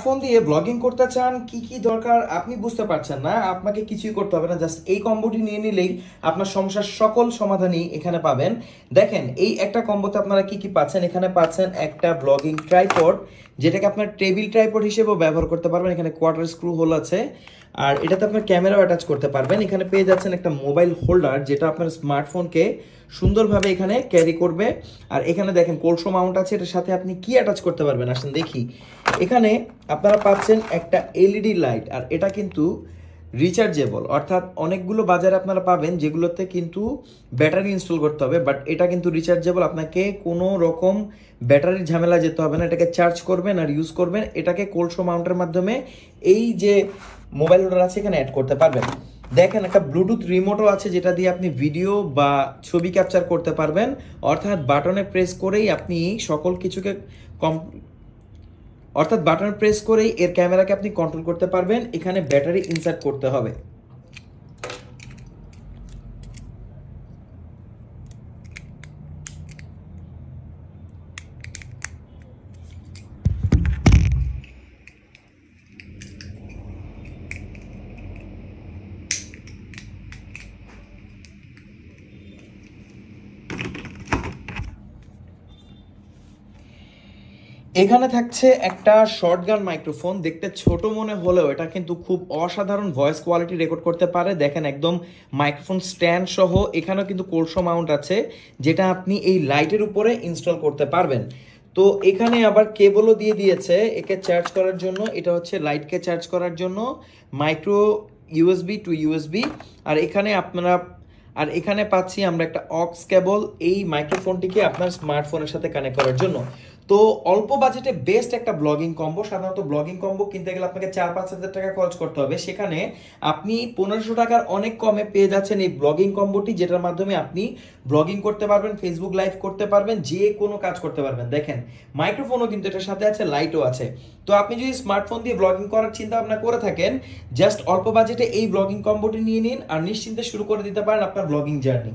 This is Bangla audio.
স্মার্টফোন দিয়ে ব্লগিং করতে চান, কি কি দরকার আপনি বুঝতে পারছেন না, আপনাকে কিছুই করতে হবে না, জাস্ট এই কম্বোটি নিয়ে নিলেই আপনার সমস্যার সকল সমাধানই এখানে পাবেন। দেখেন, এই একটা কম্বোতে আপনারা কি কি পাচ্ছেন। এখানে পাচ্ছেন একটা ব্লগিং ট্রাইপড, যেটাকে আপনার টেবিল ট্রাইপড হিসেবেও ব্যবহার করতে পারবেন। এখানে কোয়ার্টার স্ক্রু হোল আছে, আর এটাতে আপনার ক্যামেরাও অ্যাটাচ করতে পারবেন। এখানে পেয়ে যাচ্ছেন একটা মোবাইল হোল্ডার, যেটা আপনার স্মার্টফোনকে সুন্দরভাবে এখানে ক্যারি করবে। আর এখানে দেখেন কোলসো মাউন্ট আছে, এটার সাথে আপনি কি অ্যাটাচ করতে পারবেন আসেন দেখি। এখানে আপনারা পাচ্ছেন একটা এলইডি লাইট, আর এটা কিন্তু রিচার্জেবল, অর্থাৎ অনেকগুলো বাজারে আপনারা পাবেন যেগুলোতে কিন্তু ব্যাটারি ইনস্টল করতে হবে, বাট এটা কিন্তু রিচার্জেবল, আপনাকে কোনো রকম ব্যাটারির ঝামেলা যেতে হবে না। এটাকে চার্জ করবেন আর ইউজ করবেন, এটাকে কোলসো মাউন্টের মাধ্যমে এই যে মোবাইল হোল্ডার আছে এখানে অ্যাড করতে পারবেন। দেখেন, একটা ব্লুটুথ রিমোটও আছে, যেটা দিয়ে আপনি ভিডিও বা ছবি ক্যাপচার করতে পারবেন, অর্থাৎ বাটনে প্রেস করেই আপনি সকল কিছুকে বাটন প্রেস করেই এর ক্যামেরাকে আপনি কন্ট্রোল করতে পারবেন। এখানে ব্যাটারি ইনসার্ট করতে হবে। এখানে থাকছে একটা শর্টগান মাইক্রোফোন, দেখতে ছোট মনে হলেও এটা কিন্তু খুব অসাধারণ ভয়েস কোয়ালিটি রেকর্ড করতে পারে। দেখেন, একদম মাইক্রোফোন স্ট্যান্ড সহ এখানেও কিন্তু কোলসো মাউন্ট আছে, যেটা আপনি এই লাইটের উপরে ইনস্টল করতে পারবেন। তো এখানে আবার কেবলও দিয়ে দিয়েছে একে চার্জ করার জন্য। এটা হচ্ছে লাইটকে চার্জ করার জন্য মাইক্রো ইউএসবি টু ইউএসবি। আর এখানে পাচ্ছি আমরা একটা অক্স কেবল এই মাইক্রোফোনটিকে আপনার স্মার্টফোনের সাথে কানেক্ট করার জন্য। তো অল্প বাজেটে বেস্ট একটা ব্লগিং কম্বো। সাধারণত ব্লগিং কম্বো কিনতে গেলে আপনাকে 4-5 হাজার টাকা খরচ করতে হবে, সেখানে আপনি 1500 টাকার অনেক কমে পেয়ে যাচ্ছেন এই ব্লগিং কম্বোটি, যেটার মাধ্যমে আপনি ব্লগিং করতে পারবেন, ফেসবুক লাইভ করতে পারবেন, যে কোনো কাজ করতে পারবেন। দেখেন, মাইক্রোফোনও কিন্তু এটার সাথে আছে, লাইটও আছে। তো আপনি যদি স্মার্টফোন দিয়ে ব্লগিং করার চিন্তা ভাবনা করে থাকেন, জাস্ট অল্প বাজেটে এই ব্লগিং কম্বোটি নিয়ে নিন আর নিশ্চিন্তে শুরু করে দিতে পারেন আপনার ব্লগিং জার্নি।